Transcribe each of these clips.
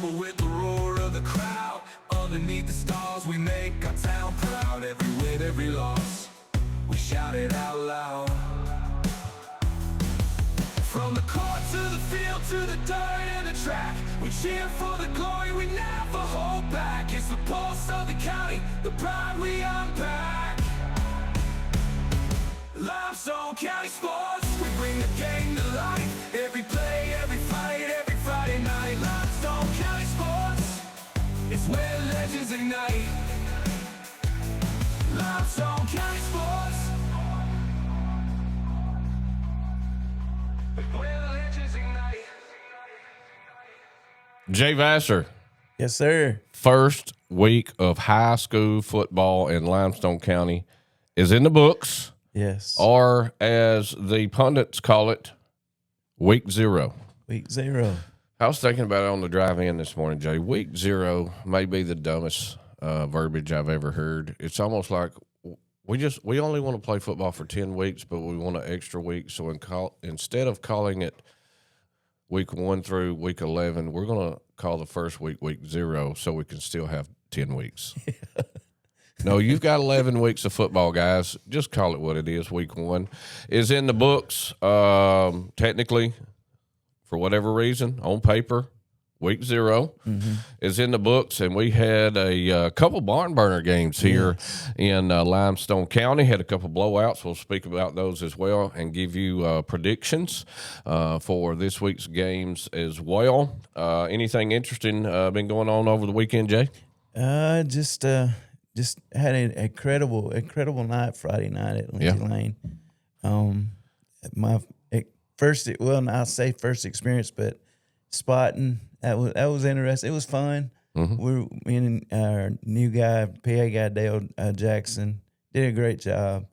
rumble with the roar of the crowd. Underneath the stars we make our town proud. Every win, every loss, we shout it out loud. From the court to the field to the dirt and the track, we cheer for the glory, we never hold back. It's the pulse of the county, the pride we unpack. Limestone County Sports, we bring the game to life. Every play, every fight, every Friday night. Limestone County Sports, it's where legends ignite. Limestone County Sports, where the legends ignite. Jay Vassar, Yes, sir. first week of high school football in Limestone County is in the books, Yes. or as the pundits call it, week 0. Week 0. I was thinking about it on the drive in this morning, Jay. Week 0 may be the dumbest verbiage I've ever heard. It's almost like we only want to play football for 10 weeks, but we want an extra week. So instead of calling it week 1 through week 11, we're going to call the first week 0, so we can still have 10 weeks. No, you've got 11 weeks of football, guys. Just call it what it is. Week 1 is in the books. Technically, for whatever reason, on paper, week 0 is in the books, and we had a couple barn burner games here in Limestone County. Had a couple blowouts. We'll speak about those as well and give you predictions for this week's games as well. Anything interesting been going on over the weekend, Jay? Just had an incredible night Friday night at Lindsay Lane. I'll say first experience, but spotting that was interesting. It was fun. Me and our new guy, PA guy Dale Jackson, did a great job.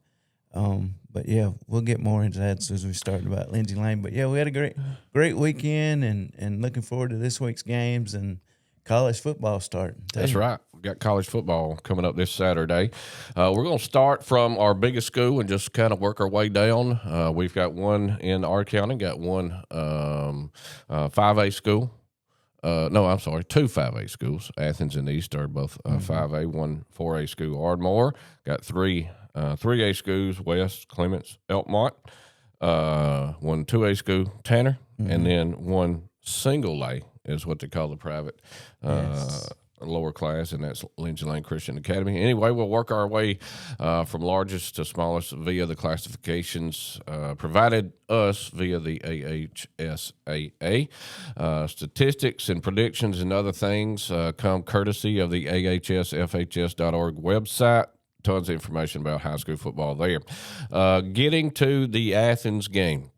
But yeah, we'll get more into that as soon as we start about Lindsay Lane. But yeah, we had a great weekend, and looking forward to this week's games and college football starting. That's right. We've got college football coming up this Saturday. We're going to start from our biggest school and just kind of work our way down. We've got one in our county, got one 5A school. No, I'm sorry, 2 5A schools. Athens and East are both 5A, one 4A school, Ardmore. Got 3 3A schools, West, Clements, Elkmont. One 2A school, Tanner, and then one single A is what they call the private lower class, and that's Lindsay Lane Christian Academy. Anyway, we'll work our way from largest to smallest via the classifications provided us via the AHSAA. Statistics and predictions and other things come courtesy of the AHSFHS.org website. Tons of information about high school football there. Getting to the Athens game.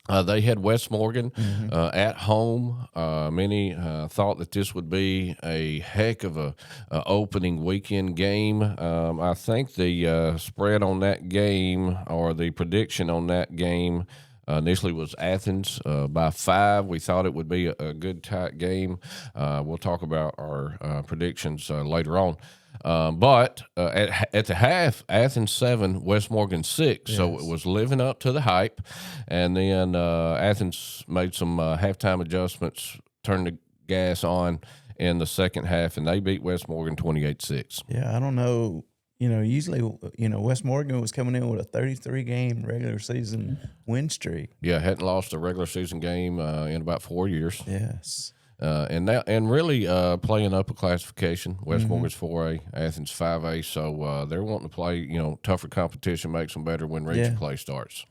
They had West Morgan at home. Many thought that this would be a heck of a opening weekend game. I think the spread on that game, or the prediction on that game, initially was Athens by 5. We thought it would be a good tight game. We'll talk about our predictions later on. But at the half, Athens 7, West Morgan 6. Yes. So it was living up to the hype. And then Athens made some halftime adjustments, turned the gas on in the second half, and they beat West Morgan 28-6. Yeah, I don't know. Usually, West Morgan was coming in with a 33-game regular season win streak. Yeah, hadn't lost a regular season game in about 4 years. Yes. And really playing up a classification. West Morgan's 4A, Athens 5A, so they're wanting to play, tougher competition, makes them better when region play starts.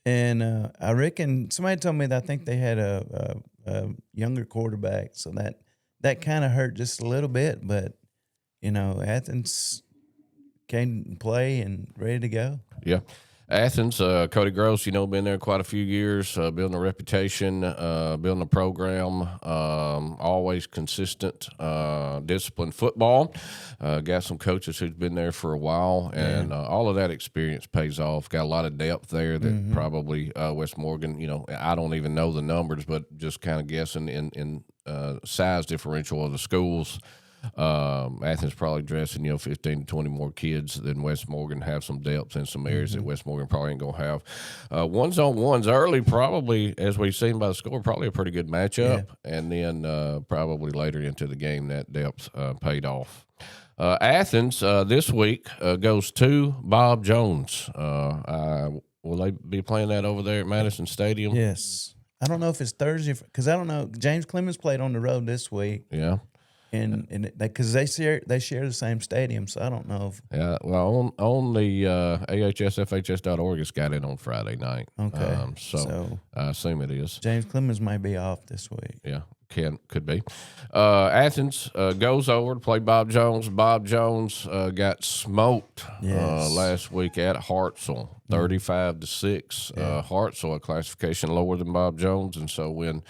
And I reckon somebody told me that I think they had a younger quarterback, so that kind of hurt just a little bit. But Athens came and play and ready to go. Yeah. Athens, Cody Gross, been there quite a few years, building a reputation, building a program, always consistent, disciplined football. Got some coaches who's been there for a while, and all of that experience pays off. Got a lot of depth there that probably West Morgan, I don't even know the numbers, but just kind of guessing in size differential of the schools. Athens probably dressing 15 to 20 more kids than West Morgan. Have some depth in some areas that West Morgan probably ain't gonna have. Ones on ones early, probably as we've seen by the score, probably a pretty good matchup, and then probably later into the game that depth paid off. Athens this week goes to Bob Jones. Will they be playing that over there at Madison Stadium? Yes. I don't know if it's Thursday because I don't know. James Clemens played on the road this week. Yeah. And because they share the same stadium, so I don't know if Well, on the AHSFHS.org, it's got it on Friday night. Okay. So I assume it is. James Clemens might be off this week. Yeah, could be. Athens goes over to play Bob Jones. Bob Jones got smoked last week at Hartselle, 35-6. Hartselle, a classification lower than Bob Jones, and so when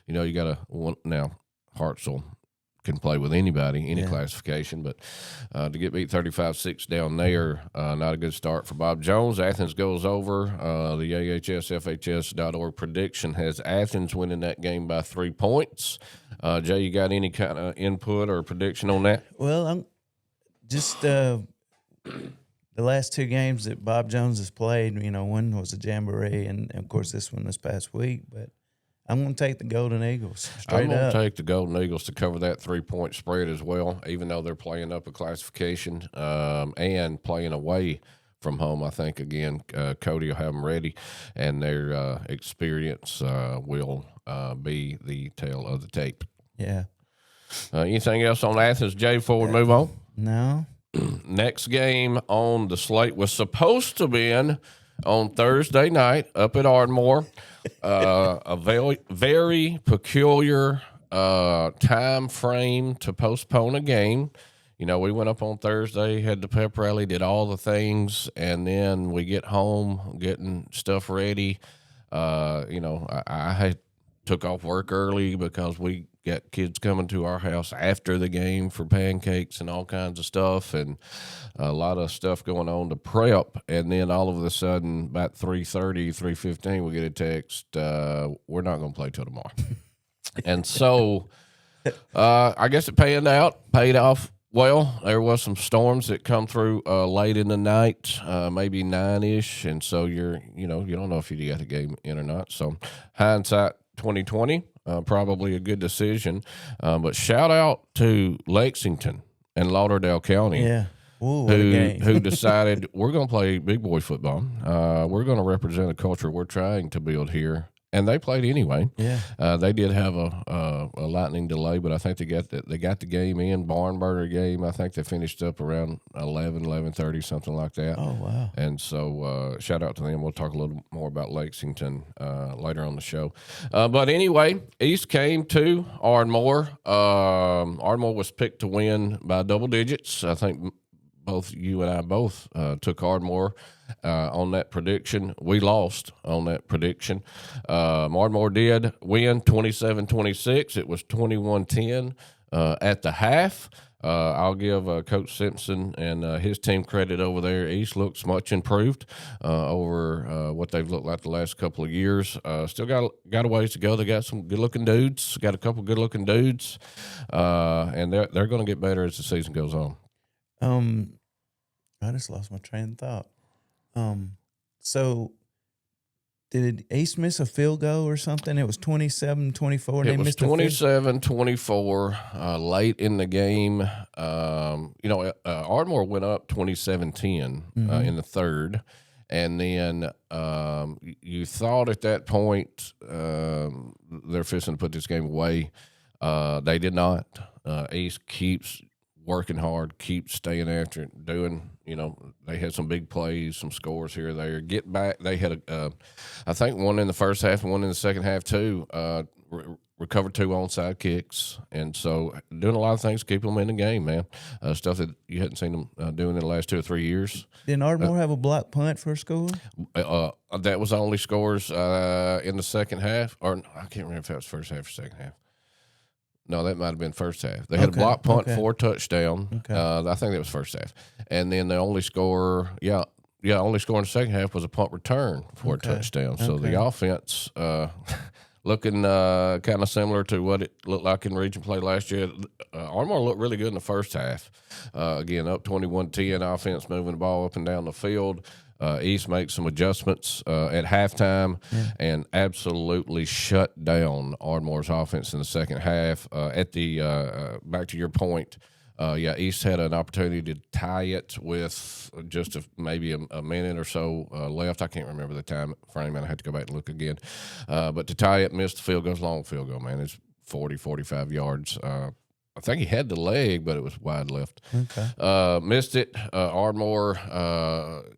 you got now Hartselle can play with anybody, any classification, but to get beat 35-6 down there, not a good start for Bob Jones. Athens goes over. The AHSFHS.org prediction has Athens winning that game by 3 points. Jay, you got any kind of input or prediction on that? Well, I'm just the last two games that Bob Jones has played, one was a jamboree, and of course this one this past week, but I'm going to take the Golden Eagles straight up. I'm going to take the Golden Eagles to cover that 3-point spread as well, even though they're playing up a classification and playing away from home. I think, again, Cody will have them ready, and their experience will be the tail of the tape. Yeah. Anything else on Athens, Jay, before we move on? No. Next game on the slate was supposed to be on Thursday night up at Ardmore. A very, very peculiar time frame to postpone a game. We went up on Thursday, had the pep rally, did all the things, and then we get home, getting stuff ready. I had took off work early because we got kids coming to our house after the game for pancakes and all kinds of stuff, and a lot of stuff going on to prep. And then all of a sudden, about 3:30, 3:15, we get a text, we're not going to play till tomorrow. And so I guess it paid off well. There was some storms that come through late in the night, maybe 9-ish, and so you don't know if you got the game in or not. So hindsight 2020, probably a good decision. But shout out to Lexington and Lauderdale County. Yeah. Ooh, what a game. who decided we're going to play big boy football. We're going to represent a culture we're trying to build here. And they played anyway. Yeah. They did have a lightning delay, but I think they got the game in. Barnburner game, I think they finished up around 11:30, something like that. Oh, wow. And so shout out to them. We'll talk a little more about Lexington later on the show. But anyway, East came to Ardmore. Ardmore was picked to win by double digits. I think both you and I took Ardmore on that prediction. We lost on that prediction. Ardmore did win 27-26. It was 21-10 at the half. I'll give Coach Simpson and his team credit over there. East looks much improved over what they've looked like the last couple of years. Still got a ways to go. They got some good-looking dudes. Got a couple good-looking dudes, and they're going to get better as the season goes on. I just lost my train of thought. So did East miss a field goal or something? It was 27-24. It was 27-24 late in the game. Ardmore went up 27-10 in the third. And then you thought at that point they're fixing to put this game away. They did not. East keeps working hard, keep staying after it, doing, they had some big plays, some scores here or there. Get back. They had, I think, one in the first half and one in the second half, too. Recovered 2 onside kicks. And so doing a lot of things to keep them in the game, man. Stuff that you hadn't seen them doing in the last 2 or 3 years. Did Ardmore have a block punt for a score? That was only scores in the second half. Or I can't remember if that was first half or second half. No, that might have been first half. They had a block punt for a touchdown. Okay. I think that was first half. And then the only score, only score in the second half was a punt return for a touchdown. So the offense looking kind of similar to what it looked like in region play last year. Ardmore looked really good in the first half. Again, up 21-10, offense moving the ball up and down the field. East makes some adjustments at halftime and absolutely shut down Ardmore's offense in the second half. At the back to your point, East had an opportunity to tie it with just maybe a minute or so left. I can't remember the time frame, and I had to go back and look again. But to tie it, missed the field goal, long field goal, man. It's 40, 45 yards. I think he had the leg, but it was wide left. Okay. Missed it. Ardmore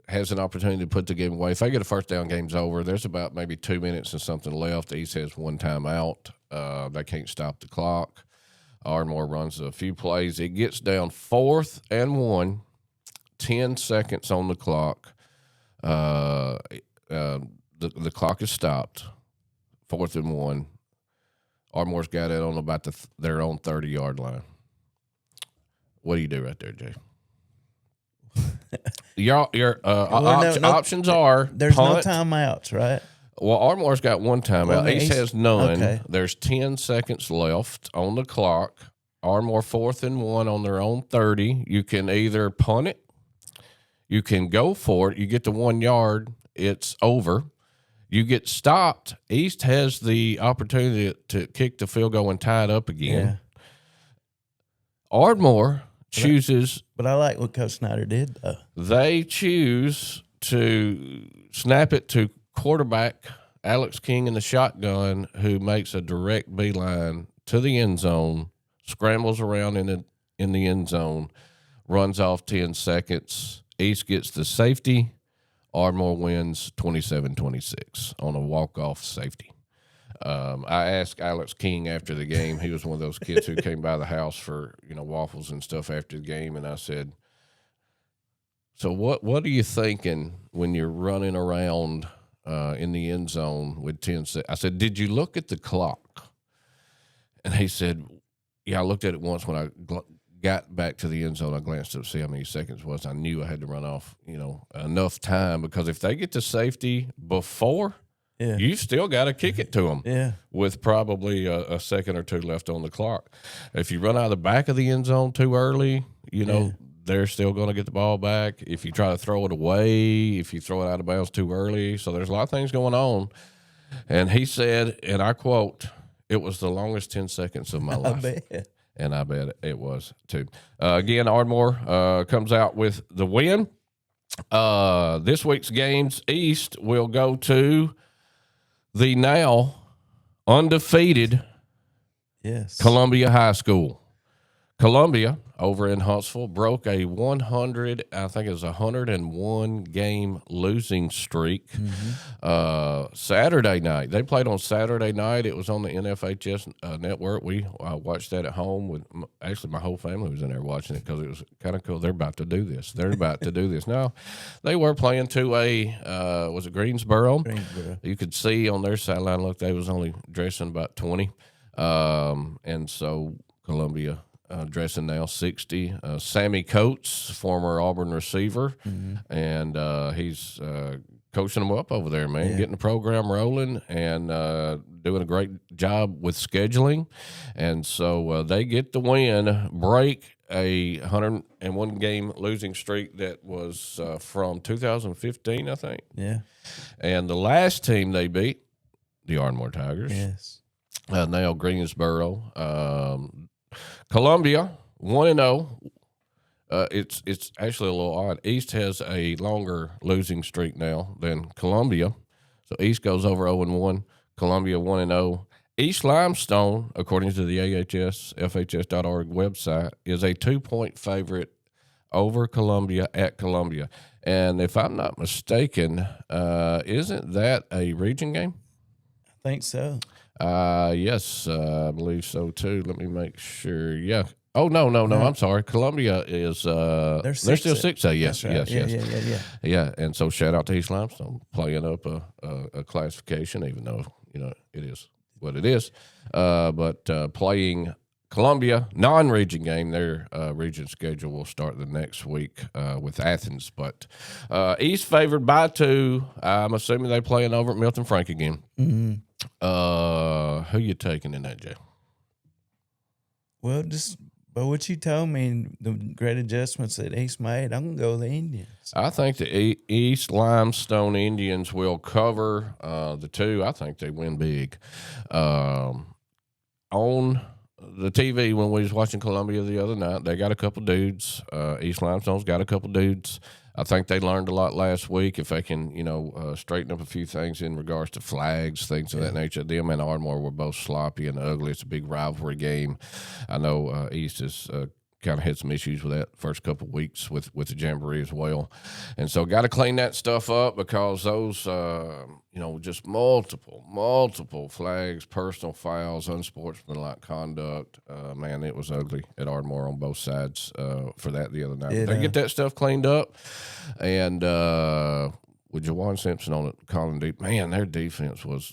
has an opportunity to put the game away. If they get a first down, game's over. There's about maybe 2 minutes and something left. East has one timeout. They can't stop the clock. Ardmore runs a few plays. It gets down 4th and 1, 10 seconds on the clock. The clock is stopped. 4th and 1. Ardmore's got it on about their own 30-yard line. What do you do right there, Jay? Your options are there's punt. no timeouts, right? Well, Ardmore's got one timeout. Well, East has none. Okay. There's 10 seconds left on the clock. Ardmore 4th and 1 on their own 30. You can either punt it, you can go for it. You get the 1 yard, it's over. You get stopped. East has the opportunity to kick the field goal and tie it up again. Yeah. Ardmore chooses. But I like what Coach Snyder did, though. They choose to snap it to quarterback Alex King in the shotgun, who makes a direct beeline to the end zone, scrambles around in the end zone, runs off 10 seconds. East gets the safety. Ardmore wins 27-26 on a walk-off safety. I asked Alex King after the game. He was one of those kids who came by the house for waffles and stuff after the game, and I said, "So what are you thinking when you're running around in the end zone with 10 seconds?" I said, "Did you look at the clock?" And he said, "Yeah, I looked at it once when I got back to the end zone. I glanced up to see how many seconds it was. I knew I had to run off, enough time, because if they get to safety before, you still got to kick it to them with probably a second or two left on the clock. If you run out of the back of the end zone too early, they're still going to get the ball back. If you try to throw it away, if you throw it out of bounds too early. So there's a lot of things going on." And he said, and I quote, "It was the longest 10 seconds of my life." I bet. And I bet it was too. Again, Ardmore comes out with the win. This week's games, East will go to the now undefeated Columbia High School. Columbia over in Huntsville broke a 101 game losing streak Saturday night. They played on Saturday night. It was on the NFHS network. We watched that at home with actually my whole family was in there watching it because it was kind of cool. They're about to do this. Now, they were playing 2A. Was it Greensboro? Greensboro. You could see on their sideline, look, they was only dressing about 20. And so Columbia dressing now 60. Sammy Coates, former Auburn receiver, and he's coaching them up over there, man, getting the program rolling and doing a great job with scheduling. And so they get the win, break a 101 game losing streak that was from 2015, I think. Yeah. And the last team they beat, the Ardmore Tigers. Yes. Now Greensboro. Columbia 1-0. It's actually a little odd. East has a longer losing streak now than Columbia, so East goes over 0-1. Columbia 1-0. East Limestone, according to the FHS.org website, is a 2-point favorite over Columbia at Columbia. And if I'm not mistaken, isn't that a region game? I think so. Yes, I believe so too. Let me make sure. Yeah. Oh no. I'm sorry. Columbia is they're still 6A. Yes, right. yes. Yeah. And so shout out to East Limestone playing up a classification, even though it is what it is. But playing Columbia, non-region game. Their region schedule will start the next week with Athens. But East favored by 2. I'm assuming they're playing over at Milton Frank again. Who you taking in that, Jay? Well, just by what you told me, the great adjustments that East made, I'm going to go with the Indians. I think the East Limestone Indians will cover the 2. I think they win big. On the TV, when we was watching Columbia the other night, they got a couple dudes. East Limestone's got a couple dudes. I think they learned a lot last week. If they can, straighten up a few things in regards to flags, things of that nature. Them and Ardmore were both sloppy and ugly. It's a big rivalry game. I know East is kind of had some issues with that first couple of weeks with the Jamboree as well. And so got to clean that stuff up because those, just multiple flags, personal fouls, unsportsmanlike conduct. Man, it was ugly at Ardmore on both sides for that the other night. They get that stuff cleaned up. And with Jawan Simpson on it, Colin Deep, man, their defense was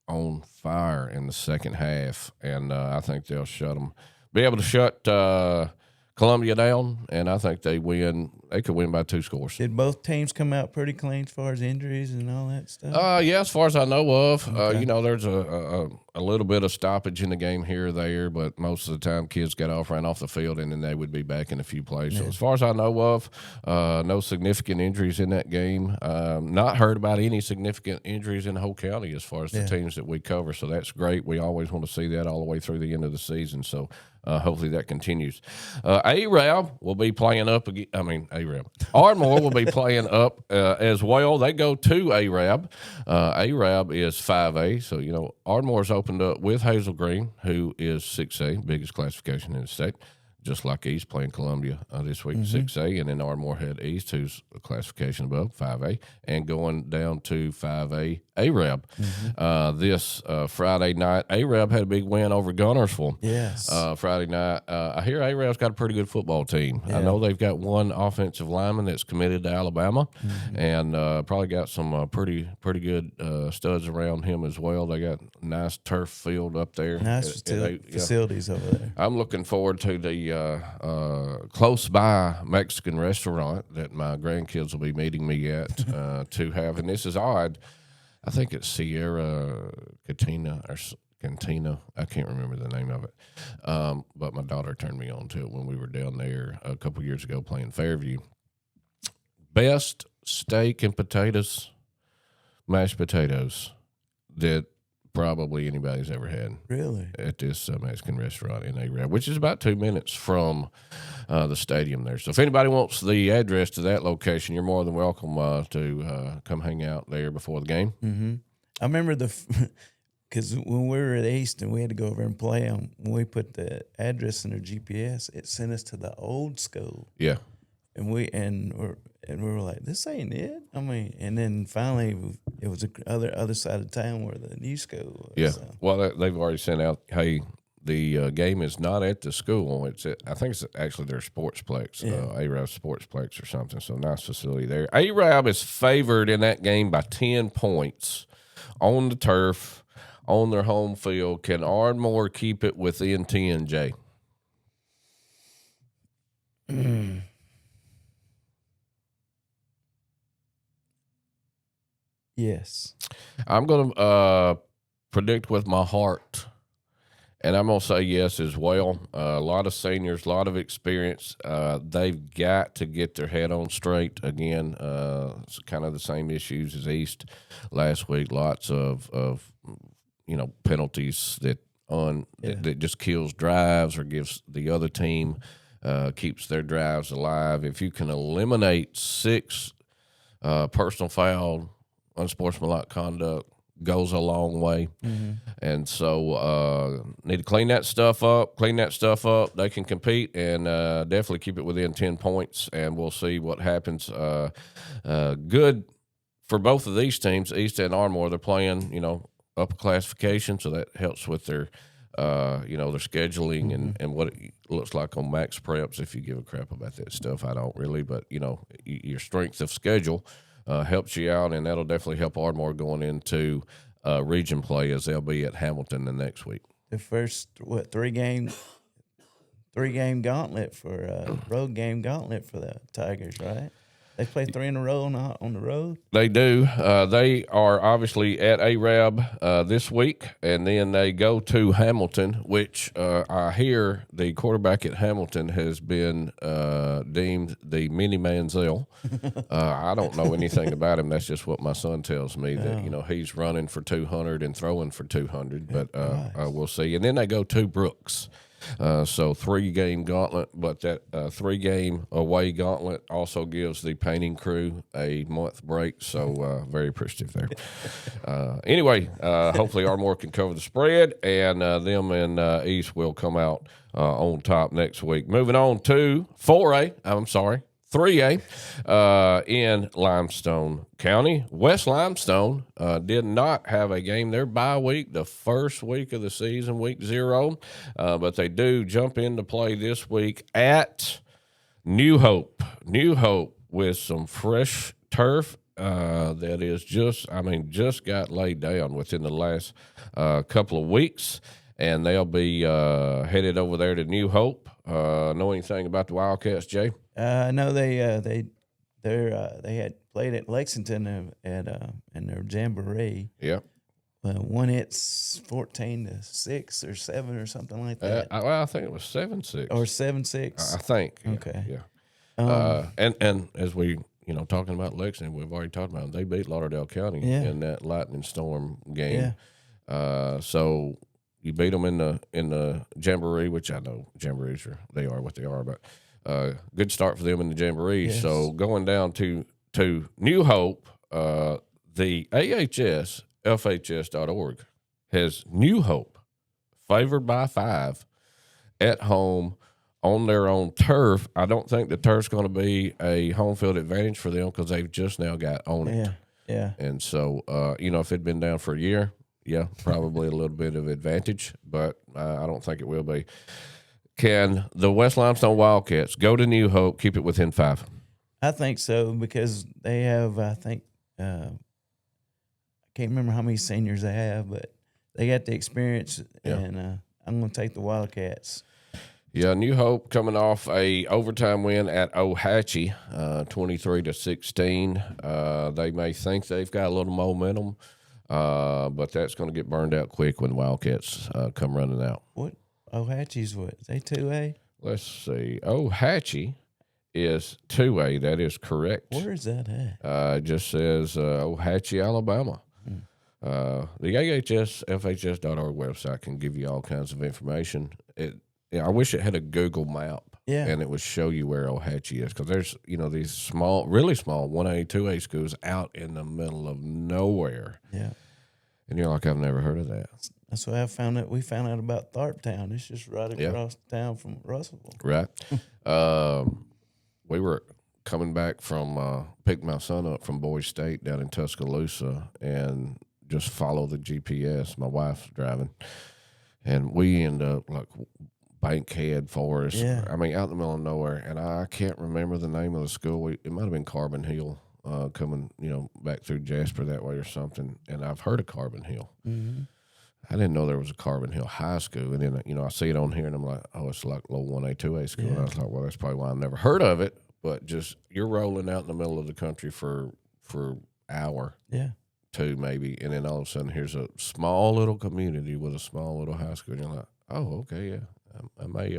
on fire in the second half. And I think they'll be able to shut Columbia down, and I think they win. They could win by 2 scores. Did both teams come out pretty clean as far as injuries and all that stuff? Yeah, as far as I know of. Okay. There's a little bit of stoppage in the game here or there, but most of the time kids ran off the field, and then they would be back in a few plays. So as far as I know of, no significant injuries in that game. Not heard about any significant injuries in the whole county as far as the teams that we cover. So that's great. We always want to see that all the way through the end of the season. So hopefully that continues. Arab will be playing up again. Arab. Ardmore will be playing up as well. They go to Arab. Arab is 5A. So, Ardmore's opened up with Hazel Green, who is 6A, biggest classification in the state. Just like East playing Columbia this week, 6A, and then Ardmore had East, who's a classification above 5A, and going down to 5A Arab. This Friday night, Arab had a big win over Gunnersville. Yes. Friday night. I hear Arab's got a pretty good football team. I know they've got one offensive lineman that's committed to Alabama, and probably got some pretty good studs around him as well. They got a nice turf field up there. Nice facilities over there. I'm looking forward to the close by Mexican restaurant that my grandkids will be meeting me at to have. And this is odd. I think it's Sierra Cantina or Cantina. I can't remember the name of it. But my daughter turned me on to it when we were down there a couple years ago playing Fairview. Best steak and potatoes, mashed potatoes that probably anybody's ever had. Really? At this Mexican restaurant in Arab, which is about 2 minutes from the stadium there. So if anybody wants the address to that location, you're more than welcome to come hang out there before the game. Mm-hmm. I remember because when we were at East and we had to go over and play them, when we put the address in our GPS, it sent us to the old school. Yeah. And we were like, this ain't it. And then finally it was the other side of town where the new school was. Yeah. So. Well, they've already sent out, hey, the game is not at the school. I think it's actually their sportsplex, Arab Sportsplex or something. So nice facility there. Arab is favored in that game by 10 points on the turf, on their home field. Can Ardmore keep it within 10, Jay? Yes. I'm going to predict with my heart, and I'm going to say yes as well. A lot of seniors, a lot of experience. They've got to get their head on straight again. It's kind of the same issues as East last week. Lots of penalties that just kills drives or gives the other team, keeps their drives alive. If you can eliminate 6 personal foul, unsportsmanlike conduct, goes a long way. And so need to clean that stuff up. They can compete and definitely keep it within 10 points, and we'll see what happens. Good for both of these teams, East and Ardmore. They're playing, upper classification, so that helps with their their scheduling and what it looks like on max preps, if you give a crap about that stuff. I don't really, but, your strength of schedule helps you out, and that'll definitely help Ardmore going into region play as they'll be at Hamilton the next week. The first, 3 games 3-game gauntlet for road game gauntlet for the Tigers, right? They play 3 in a row on the road. They do. They are obviously at Arab this week, and then they go to Hamilton, which I hear the quarterback at Hamilton has been deemed the mini Manziel. I don't know anything about him. That's just what my son tells me, that he's running for 200 and throwing for 200, but we'll see. And then they go to Brooks. So 3-game gauntlet, but that 3-game away gauntlet also gives the painting crew a month break. So very appreciative there. Anyway, hopefully Ardmore can cover the spread, and them and East will come out on top next week. Moving on to 3A in Limestone County. West Limestone did not have a game their bye week, the first week of the season, week 0, but they do jump into play this week at New Hope. New Hope with some fresh turf that is just got laid down within the last couple of weeks, and they'll be headed over there to New Hope. Know anything about the Wildcats, Jay? I know they had played at Lexington in their jamboree. Yeah. Won it 14-6 or 7 or something like that. I think it was 7-6 or 7-6. I think. Yeah, Okay. Yeah. And as we talking about Lexington, we've already talked about them. They beat Lauderdale County in that lightning storm game. Yeah. So you beat them in the jamboree, which I know jamborees they are what they are, but good start for them in the jamboree. Yes. So going down to New Hope, the AHS FHS.org has New Hope favored by 5 at home on their own turf. I don't think the turf's going to be a home field advantage for them because they've just now got on it. Yeah. And so, if it'd been down for a year, yeah, probably a little bit of advantage, but I don't think it will be. Can the West Limestone Wildcats go to New Hope, keep it within 5? I think so, because they have, I can't remember how many seniors they have, but they got the experience, and I'm going to take the Wildcats. Yeah, New Hope coming off a overtime win at Ohatchee, 23-16. They may think they've got a little momentum, but that's going to get burned out quick when the Wildcats come running out. What? Ohatchee's what? Is they 2A? Let's see. Ohatchee is 2A. That is correct. Where is that at? It just says Ohatchee, Alabama. The AHSFHS.org website can give you all kinds of information. I wish it had a Google map, and it would show you where Ohatchee is, because there's these small, really small 1A, 2A schools out in the middle of nowhere. Yeah, and you're like, I've never heard of that. That's what I found out. We found out about Tharptown. It's just right across town from Russellville. Right. We were coming back from picked my son up from Boise State down in Tuscaloosa, and just follow the GPS. My wife's driving, and we end up like Bankhead Forest. Yeah. I mean, out in the middle of nowhere, and I can't remember the name of the school. It might have been Carbon Hill, coming back through Jasper that way or something. And I've heard of Carbon Hill. Mm-hmm. I didn't know there was a Carbon Hill High School, and then I see it on here, and I'm like, oh, it's like a little 1A, 2A school. And I thought, well, that's probably why I've never heard of it. But just you're rolling out in the middle of the country for hour, 2 maybe, and then all of a sudden here's a small little community with a small little high school, and you're like, oh, okay, yeah. I may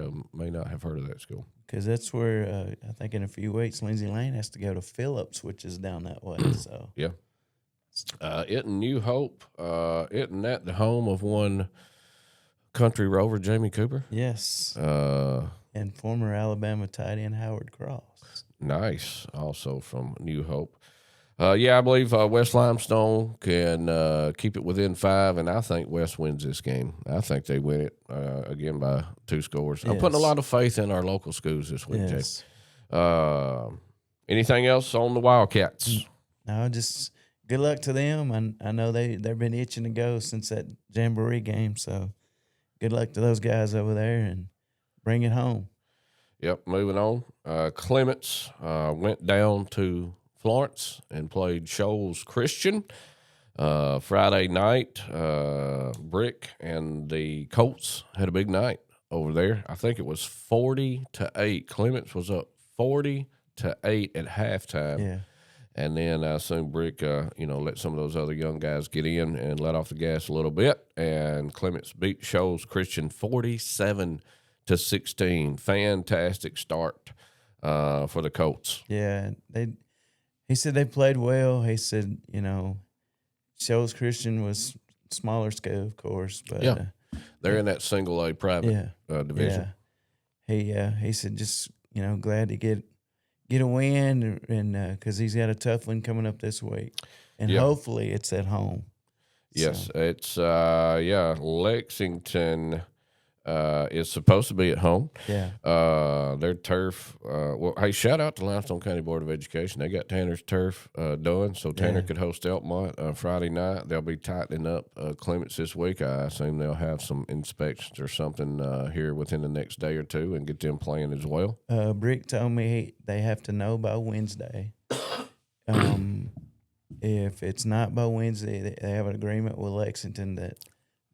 not have heard of that school. Because that's where I think in a few weeks Lindsay Lane has to go to Phillips, which is down that way. So yeah, isn't New Hope? Isn't that the home of one country rover, Jamie Cooper? Yes. And former Alabama tight end Howard Cross. Nice. Also from New Hope. I believe West Limestone can keep it within 5, and I think West wins this game. I think they win it again by 2 scores. I'm putting a lot of faith in our local schools this week, Jay. Anything else on the Wildcats? No, just good luck to them. I know they've been itching to go since that Jamboree game, so good luck to those guys over there, and bring it home. Yep, moving on. Clements went down to Florence and played Shoals Christian Friday night. Brick and the Colts had a big night over there. I think it was 40-8. Clements was up 40-8 at halftime. Yeah. And then I assume Brick, let some of those other young guys get in and let off the gas a little bit. And Clements beat Shoals Christian 47-16. Fantastic start for the Colts. Yeah. He said they played well. He said, Shoals Christian was smaller school, of course, but Yeah. They're in that single A private division. Yeah. He said just, glad to get a win and because he's got a tough one coming up this week. And hopefully it's at home. Yes, So. it's Lexington is supposed to be at home. Yeah. Their turf. Hey, shout out to Limestone County Board of Education. They got Tanner's turf done, so Tanner could host Elkmont Friday night. They'll be tightening up Clements this week. I assume they'll have some inspections or something here within the next day or two and get them playing as well. Brick told me they have to know by Wednesday. If it's not by Wednesday, they have an agreement with Lexington that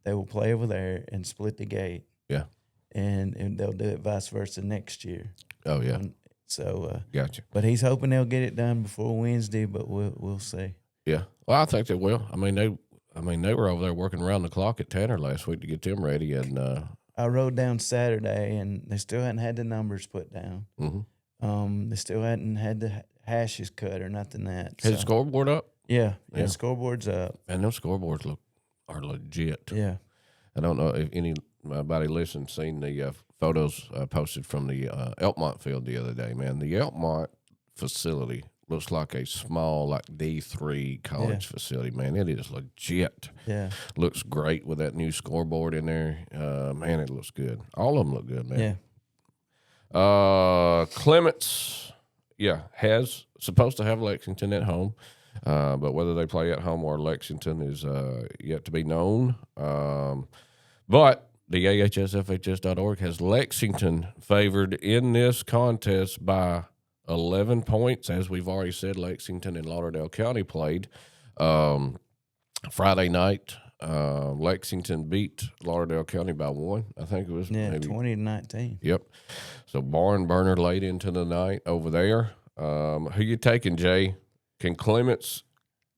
they will play over there and split the gate. Yeah. And they'll do it vice versa next year. Oh yeah. So Gotcha. But he's hoping they'll get it done before Wednesday, but we'll see. Yeah. Well, I think they will. I mean they were over there working around the clock at Tanner last week to get them ready, and I rode down Saturday, and they still hadn't had the numbers put down. mm-hmm. They still hadn't had the hashes cut or nothing that. Had the scoreboard up? Yeah. Scoreboard's up. And those scoreboards are legit. Yeah. I don't know if anybody listening seen the photos posted from the Elkmont field the other day, man. The Elkmont facility looks like a small, like D3 college facility, man. It is legit. Yeah. Looks great with that new scoreboard in there. Man, it looks good. All of them look good, man. Yeah. Clements, has supposed to have Lexington at home. But whether they play at home or Lexington is yet to be known. But the AHSFHS.org has Lexington favored in this contest by 11 points. As we've already said, Lexington and Lauderdale County played Friday night. Lexington beat Lauderdale County by 1. I think it was maybe 20-19. Yep. So barn burner late into the night over there. Who you taking, Jay? Can Clements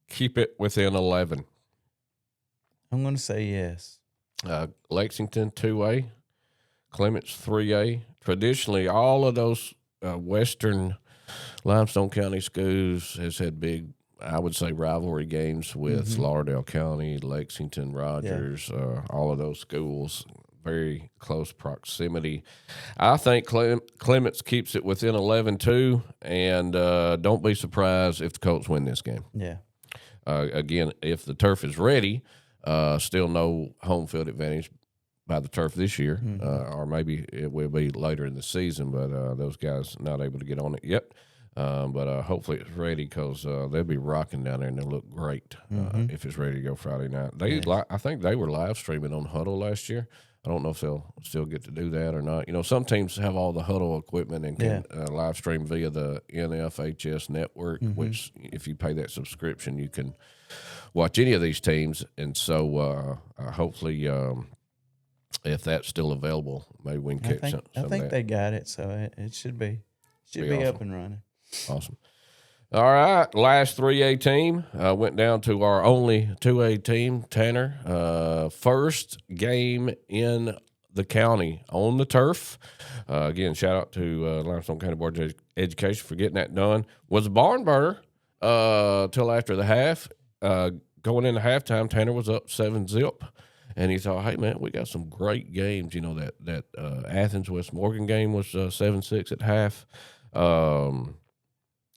keep it within 11? I'm going to say yes. Lexington 2A, Clements 3A. Traditionally, all of those western Limestone County schools has had big, I would say, rivalry games with Lauderdale County, Lexington, Rogers, all of those schools. Very close proximity. I think Clements keeps it within 11 too, and don't be surprised if the Colts win this game. Yeah. Again, if the turf is ready, still no home field advantage by the turf this year, or maybe it will be later in the season, but those guys not able to get on it yet. But hopefully it's ready because they'll be rocking down there and they'll look great if it's ready to go Friday night. I think they were live streaming on Huddle last year. I don't know if they'll still get to do that or not. Some teams have all the Huddle equipment and can live stream via the NFHS network, which if you pay that subscription, you can watch any of these teams. And so hopefully if that's still available, maybe we can catch some I think of that. they got it, so it should be awesome. up and running. Awesome. All right, last 3A team went down to our only 2A team, Tanner. First game in the county on the turf. Again, shout out to Limestone County Board of Education for getting that done. Was a barn burner till after the half. Going into halftime, Tanner was up 7-0. And he thought, hey, man, we got some great games. That Athens-West Morgan game was 7-6 at half.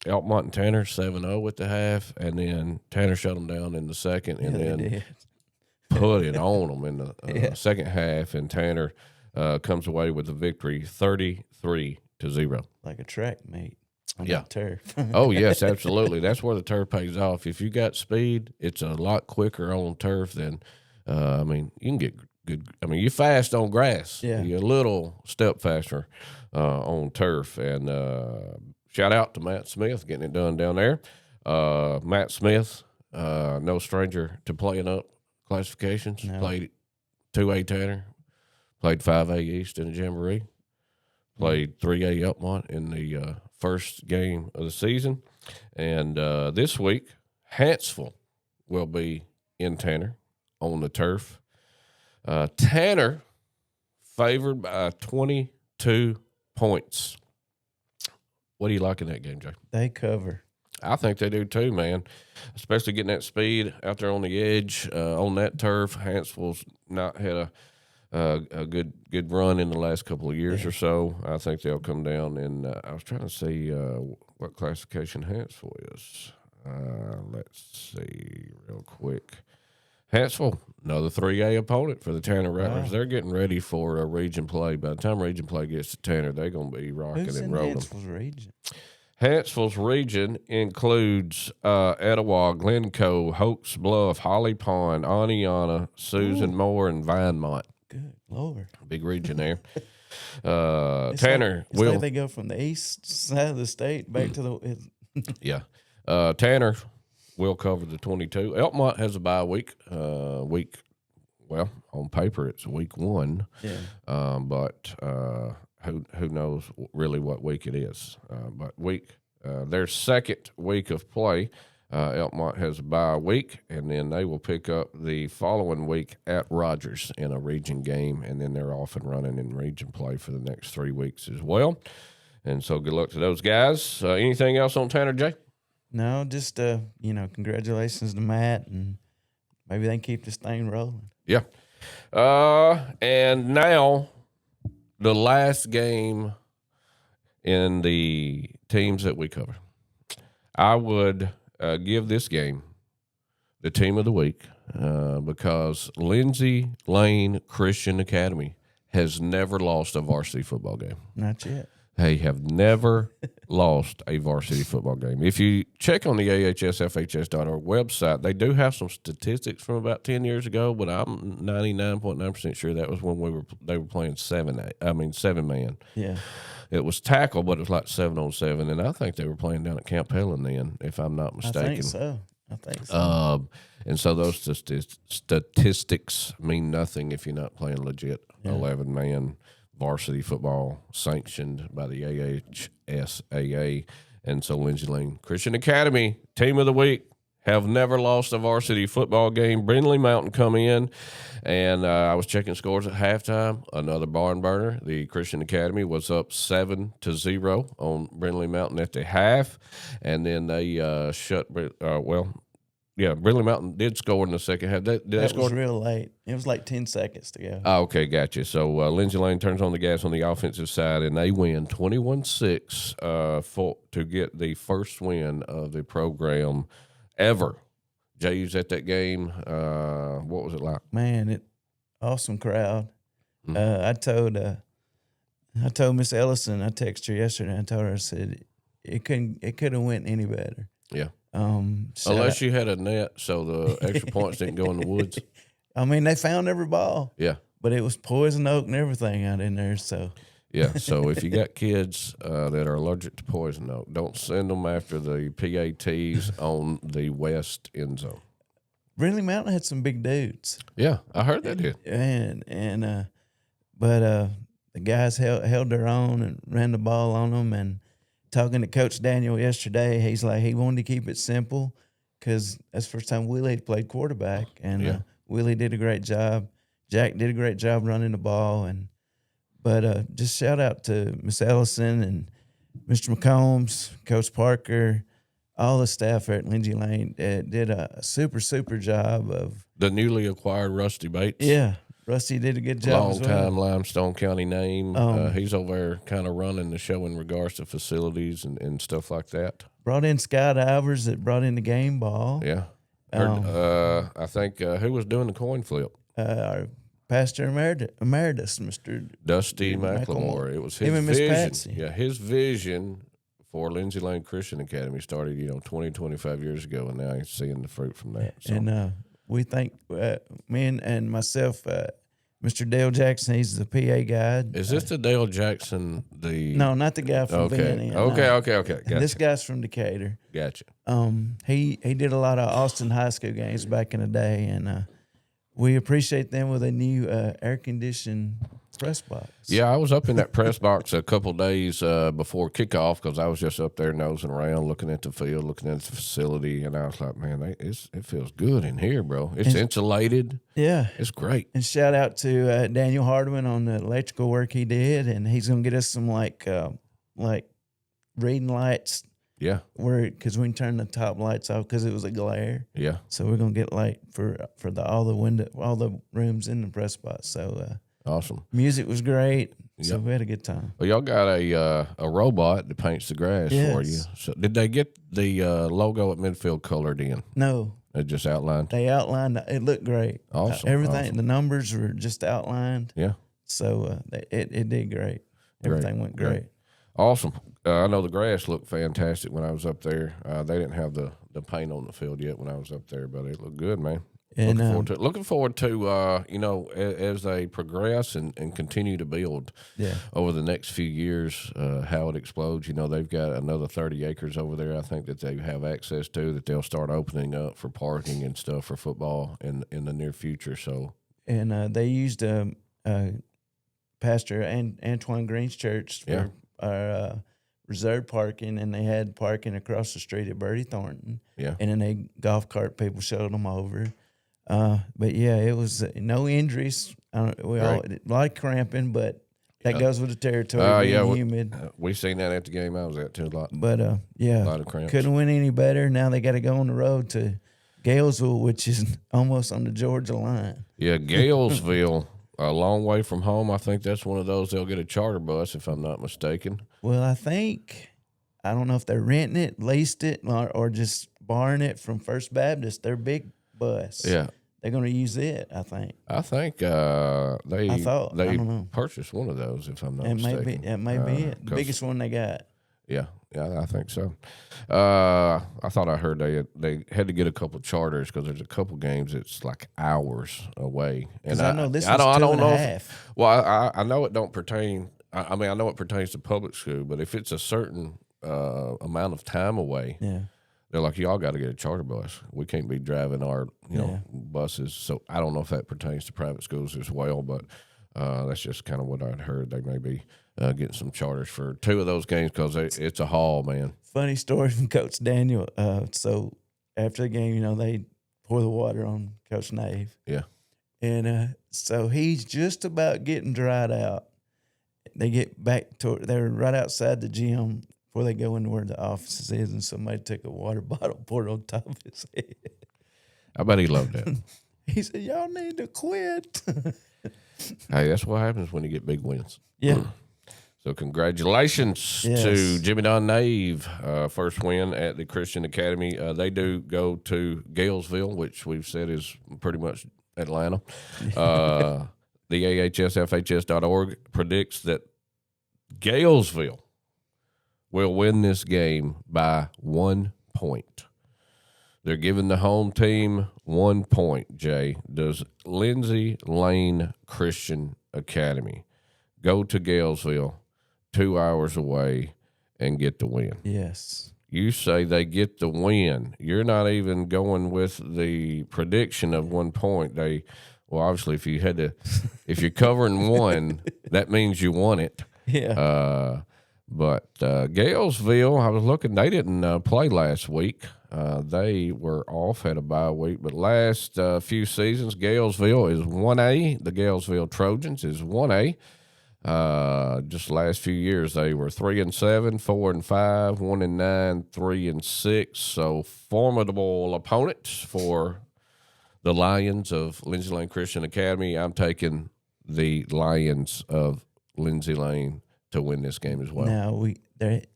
Elkmont and Tanner 7-0 at the half, and then Tanner shut them down in the second, and then put it on them in the second half, and Tanner comes away with the victory 33-0. Like a track meet on the turf. Oh, yes, absolutely. That's where the turf pays off. If you got speed, it's a lot quicker on turf than, you can get good. You're fast on grass. Yeah. You're a little step faster on turf, and shout out to Matt Smith getting it done down there. Matt Smith, no stranger to playing up classifications. No. Played 2A Tanner, Played 5A East in the Jamboree. Played 3A Elkmont in the first game of the season. And this week, Hanceville will be in Tanner on the turf. Tanner favored by 22 points. What do you like in that game, Jay? They cover. I think they do too, man. Especially getting that speed out there on the edge on that turf. Hanceville's not had a good run in the last couple of years or so. I think they'll come down. And I was trying to see what classification Hanceville is. Let's see real quick. Hanceville, another 3A opponent for the Tanner Rattlers. Wow. They're getting ready for a region play. By the time region play gets to Tanner, they're going to be rocking Who's and in rolling. Hanceville's region? Hanceville's region includes Etowah, Glencoe, Hoax Bluff, Holly Pond, Aniana, Susan Moore, and Vinemont. Good Lord. Big region there. It's Tanner like, it's will. like they go from the east side of the state back to the. Yeah. Tanner will cover the 22. Elkmont has a bye week. Well, on paper it's week 1. Yeah. But who knows really what week it is? But their second week of play, Elkmont has a bye week, and then they will pick up the following week at Rogers in a region game, and then they're off and running in region play for the next 3 weeks as well. And so good luck to those guys. Anything else on Tanner, Jay? No, just congratulations to Matt, and maybe they can keep this thing rolling. Yeah. And now the last game in the teams that we cover. I would give this game the team of the week because Lindsay Lane Christian Academy has never lost a varsity football game. Not yet. They have never lost a varsity football game. If you check on the AHSFHS.org website, they do have some statistics from about 10 years ago, but I'm 99.9% sure that was when they were playing 7-man. Yeah. It was tackle, but it was like 7-on-7, and I think they were playing down at Camp Helen then, if I'm not mistaken. I think so. And so those statistics mean nothing if you're not playing legit 11-man varsity football sanctioned by the AHSAA. And so Lindsay Lane Christian Academy, team of the week, have never lost a varsity football game. Brindley Mountain come in, and I was checking scores at halftime. Another barn burner. The Christian Academy was up 7-0 on Brindley Mountain at the half, and then they Brindley Mountain did score in the second half. Did they That score? was real late. It was like 10 seconds to go. Oh, okay, gotcha. So Lindsay Lane turns on the gas on the offensive side, and they win 21-6 to get the first win of the program ever. Jay was at that game. What was it like? Man, awesome crowd. Mm-hmm. I told Miss Ellison, I texted her yesterday. I told her, I said it could have went any better. Yeah. Unless you had a net, so the extra points didn't go in the woods. I mean, they found every ball. Yeah. But it was poison oak and everything out in there. So Yeah, so if you got kids that are allergic to poison oak, don't send them after the PATs on the west end zone. Brindley Mountain had some big dudes. Yeah, I heard that did. But the guys held their own and ran the ball on them. And talking to Coach Daniel yesterday, he's like, he wanted to keep it simple because that's the first time Willie played quarterback. And Willie did a great job. Jack did a great job running the ball. But just shout out to Miss Ellison and Mr. McCombs, Coach Parker, all the staff at Lindsay Lane did a super, super job of the newly acquired Rusty Bates. Yeah, Rusty did a good job as well. Long-time Limestone County name. He's over there kind of running the show in regards to facilities and stuff like that. Brought in skydivers that brought in the game ball. Yeah. I think who was doing the coin flip? Our Pastor Emeritus, Mr. Dusty McLemore. It was his Him and Miss vision. Patsy. Yeah, his vision for Lindsay Lane Christian Academy started, 20, 25 years ago, and now he's seeing the fruit from that. So. And we thank me and myself, Mr. Dale Jackson. He's the PA guy. Is this the Dale Jackson? No, not the guy from Vinny. Okay. Gotcha. This guy's from Decatur. Gotcha. He did a lot of Austin high school games back in the day, and we appreciate them with a new air conditioned press box. Yeah, I was up in that press box a couple days before kickoff because I was just up there nosing around, looking at the field, looking at the facility, and I was like, man, it feels good in here, bro. It's insulated. Yeah. It's great. And shout out to Daniel Hardman on the electrical work he did, and he's gonna get us some like reading lights Yeah, because we can turn the top lights off because it was a glare. yeah. So we're gonna get light for all the rooms in the press box. So Awesome. music was great. So Yep. we had a good time. Well, y'all got a robot that paints the grass for you. Yes. So did they get the logo at midfield colored in? No, It just outlined. they outlined it. Looked great. Awesome, Everything. awesome. The numbers were just outlined. Yeah. So it did great. Everything went great. Awesome. I know the grass looked fantastic when I was up there. They didn't have the paint on the field yet when I was up there, but it looked good, man. And Looking forward to as they progress and continue to build over the next few years, how it explodes. You know, they've got another 30 acres over there, I think, that they have access to that they'll start opening up for parking and stuff for football in the near future. So, and they used Pastor Antoine Green's church for our reserved parking, and they had parking across the street at Bertie Thornton. Yeah. And then they golf cart people showed them over. But yeah, it was no injuries. A lot of cramping, but that goes with the territory being humid. We seen that at the game I was at too a lot. But A lot of cramps. couldn't win any better. Now they got to go on the road to Galesville, which is almost on the Georgia line. Yeah, Galesville, a long way from home. I think that's one of those they'll get a charter bus, if I'm not mistaken. Well, I don't know if they're renting it, leased it, or just borrowing it from First Baptist. Their big bus. Yeah. They're going to use it, I think. I think they I don't know. purchased one of those, if I'm not It mistaken. may be it. The 'cause- biggest one they got. Yeah, I think so. I thought I heard they had to get a couple charters because there's a couple games that's like hours away. Because I know this I was don't, I two don't and a know. half. Well, I know it don't pertain. I mean, I know it pertains to public school, but if it's a certain amount of time away, Yeah. they're like, y'all got to get a charter bus. We can't be driving our buses. So I don't know if that pertains to private schools as well, but that's just kind of what I'd heard. They may be getting some charters for two of those games because it's a haul, man. Funny story from Coach Daniel. So after the game, they pour the water on Coach Nave. Yeah. And so he's just about getting dried out. They get back they're right outside the gym before they go into where the offices is, and somebody took a water bottle, poured it on top of his head. I bet he loved that. He said, "Y'all need to quit." Hey, that's what happens when you get big wins. Yeah. So congratulations Yes. to Jimmy Don Nave, first win at the Christian Academy. They do go to Galesville, which we've said is pretty much Atlanta. The AHSFHS.org predicts that Galesville will win this game by 1 point. They're giving the home team 1 point, Jay. Does Lindsay Lane Christian Academy go to Galesville, 2 hours away, and get the win? Yes. You say they get the win. You're not even going with the prediction of 1 point. Obviously, if you're covering one, that means you won it. Yeah. But Galesville, I was looking, they didn't play last week. They were off, had a bye week. But last few seasons, Galesville is 1A. The Galesville Trojans is 1A. Just the last few years, they were 3-7, 4-5, 1-9, 3-6. So formidable opponents for the Lions of Lindsay Lane Christian Academy. I'm taking the Lions of Lindsay Lane to win this game as well. Now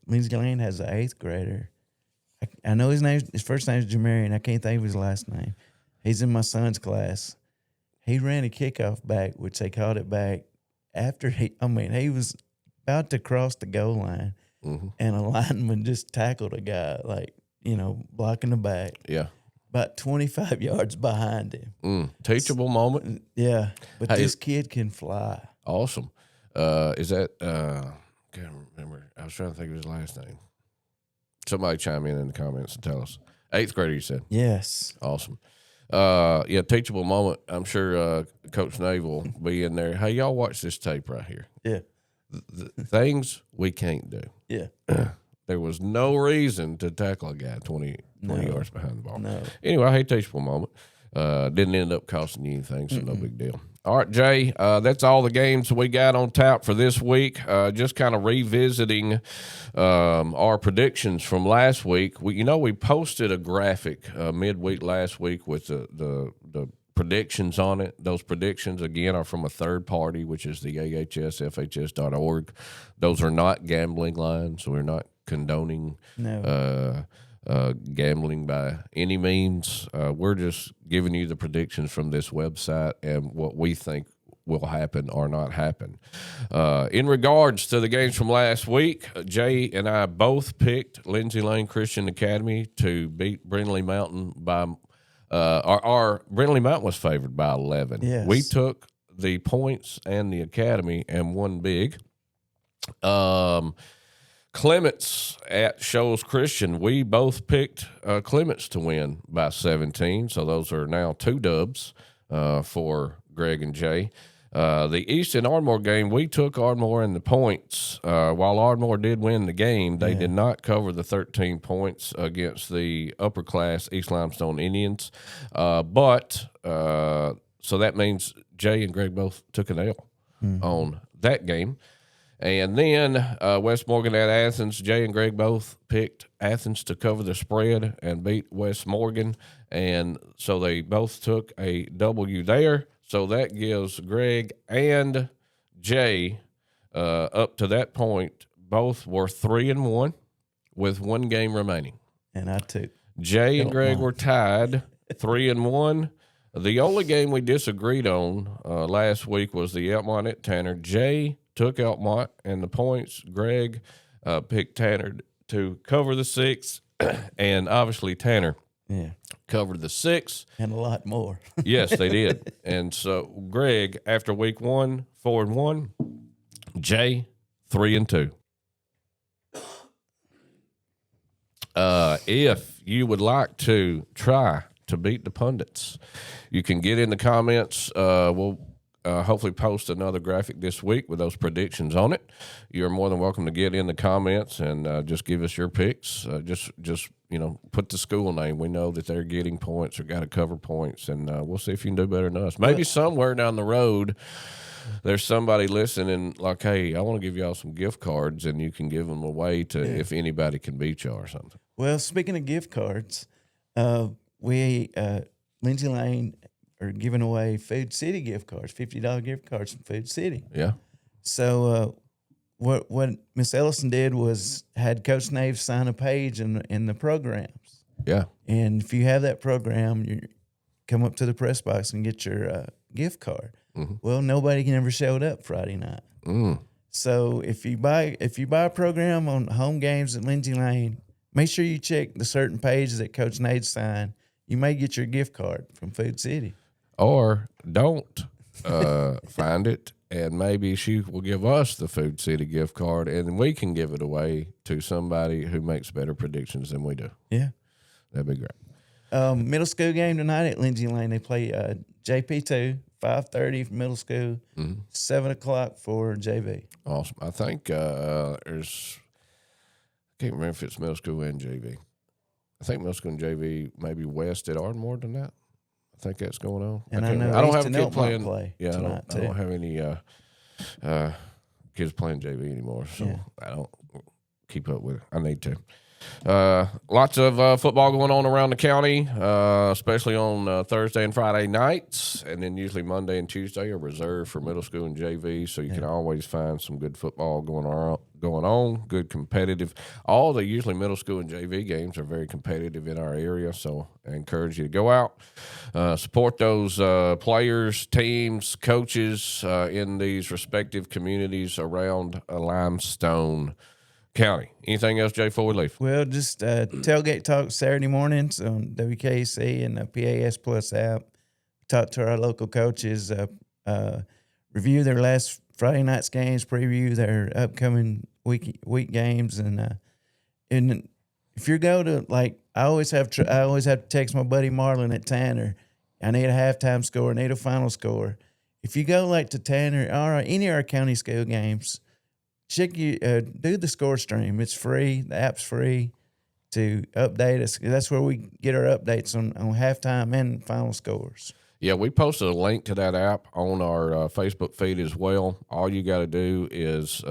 Lindsay Lane has an 8th grader. I know his first name is Jamarian. I can't think of his last name. He's in my son's class. He ran a kickoff back, which they called it back after he was about to cross the goal line, and a lineman just tackled a guy, blocking the back. Yeah. About 25 yards behind him. Teachable moment. Yeah, but Hey, this kid can fly. Awesome. Is that can't remember. I was trying to think of his last name. Somebody chime in the comments and tell us. 8th grader, you said. Yes. Awesome. Yeah, teachable moment. I'm sure Coach Nave will be in there. Hey, y'all watch this tape right here. Yeah. The things we can't do. Yeah. There was no reason to tackle a guy 20 yards behind the ball. No. Anyway, hey, teachable moment. Didn't end up costing you anything, so no big deal. All right, Jay, that's all the games we got on tap for this week. Just kind of revisiting our predictions from last week. We posted a graphic midweek last week with the predictions on it. Those predictions, again, are from a third party, which is the ahsfhs.org. Those are not gambling lines. We're not condoning gambling by any means. We're just giving you the predictions from this website and what we think will happen or not happen. In regards to the games from last week, Jay and I both picked Lindsay Lane Christian Academy to beat Brindley Mountain by our Brindley Mountain was favored by 11. Yes. We took the points and the academy and won big. Clements at Shoals Christian, we both picked Clements to win by 17, so those are now 2 dubs for Greg and Jay. The Easton Ardmore game, we took Ardmore in the points. While Ardmore did win the game, they did not cover the 13 points against the upper class East Limestone Indians. So that means Jay and Greg both took an L on that game. And then West Morgan at Athens. Jay and Greg both picked Athens to cover the spread and beat West Morgan. And so they both took a W there. So that gives Greg and Jay up to that point. Both were 3-1 with 1 game remaining. And I took Jay and Greg were tied 3-1. The only game we disagreed on last week was the Elmont at Tanner. Jay took Elmont and the points. Greg picked Tanner to cover the 6, and obviously Tanner covered the 6. And a lot more. Yes, they did. And so Greg, after week 1, 4-1, Jay 3-2. If you would like to try to beat the pundits, you can get in the comments. We'll hopefully post another graphic this week with those predictions on it. You're more than welcome to get in the comments and just give us your picks. Just put the school name. We know that they're getting points or got to cover points, and we'll see if you can do better than us. Maybe somewhere down the road there's somebody listening like, hey, I want to give y'all some gift cards, and you can give them away to if anybody can beat y'all or something. Well, speaking of gift cards, Lindsay Lane are giving away Food City gift cards, $50 gift cards from Food City. Yeah. So what Miss Ellison did was had Coach Nave sign a page in the programs. Yeah. And if you have that program, you come up to the press box and get your gift card. Mm-hmm. Well, nobody ever showed up Friday night. So if you buy a program on home games at Lindsay Lane, make sure you check the certain pages that Coach Nave signed. You may get your gift card from Food City. Or don't find it, and maybe she will give us the Food City gift card, and we can give it away to somebody who makes better predictions than we do. Yeah. That'd be great. Middle school game tonight at Lindsay Lane. They play JP2, 5:30 for middle school, 7 o'clock for JV. Awesome. I think there's – I can't remember if it's middle school and JV. I think middle school and JV maybe west at Ardmore tonight. I think that's going on. And I don't have a kid playing. I don't have any kids playing JV anymore, so I don't keep up with it. I need to. Lots of football going on around the county, especially on Thursday and Friday nights, and then usually Monday and Tuesday are reserved for middle school and JV, so you can always find some good football going on, good competitive. All the usually middle school and JV games are very competitive in our area, so I encourage you to go out, support those players, teams, coaches in these respective communities around Limestone County. Anything else, Jay, before we leave? Well, just tailgate talk Saturday mornings on WKC and the PAS Plus app. Talk to our local coaches, review their last Friday night's games, preview their upcoming week games, and if you go to I always have to text my buddy Marlon at Tanner. I need a halftime score, I need a final score. If you go like to Tanner or any of our county school games, check do the score stream. It's free. The app's free to update us. That's where we get our updates on halftime and final scores. Yeah, we posted a link to that app on our Facebook feed as well. All you got to do is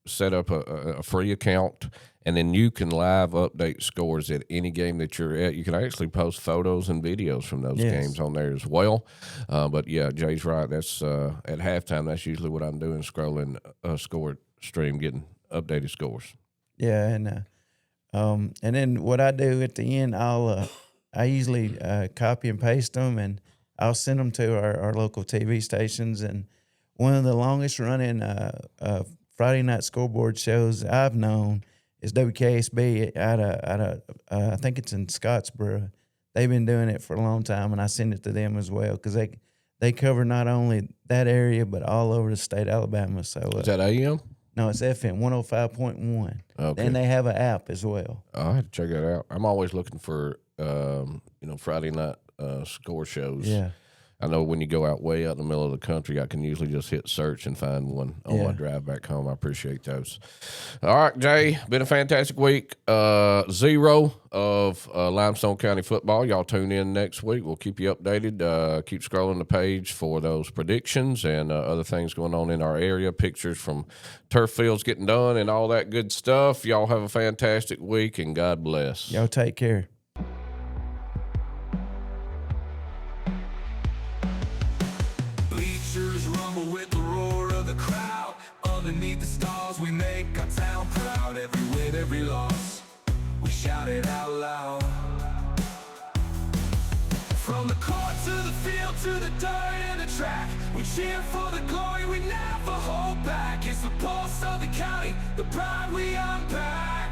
set up a free account, and then you can live update scores at any game that you're at. You can actually post photos and videos from those games on there as well. But yeah, Jay's right. That's at halftime. That's usually what I'm doing, scrolling a score stream, getting updated scores. Yeah, and then what I do at the end, I usually copy and paste them, and I'll send them to our local TV stations. And one of the longest running Friday night scoreboard shows I've known is WKSB out of I think it's in Scottsboro. They've been doing it for a long time, and I send it to them as well because they cover not only that area but all over the state of Alabama. So is that AM? No, it's FM 105.1. Okay. And they have an app as well. I'll have to check that out. I'm always looking for Friday night score shows. Yeah. I know when you go out way out in the middle of the country, I can usually just hit search and find one on my drive back home. I appreciate those. All right, Jay, been a fantastic week. 0 of Limestone County football. Y'all tune in next week. We'll keep you updated. Keep scrolling the page for those predictions and other things going on in our area, pictures from turf fields getting done and all that good stuff. Y'all have a fantastic week, and God bless. Y'all take care. Underneath the stars, we make our town proud. Every win, every loss, we shout it out loud. From the court to the field, to the dirt and the track, we cheer for the glory, we never hold back. It's the pulse of the county, the pride we unpack.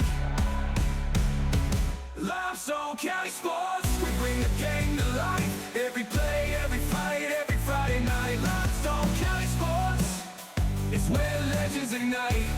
Limestone County Sports, we bring the game to life. Every play, every fight, every Friday night. Limestone County Sports, it's where legends ignite.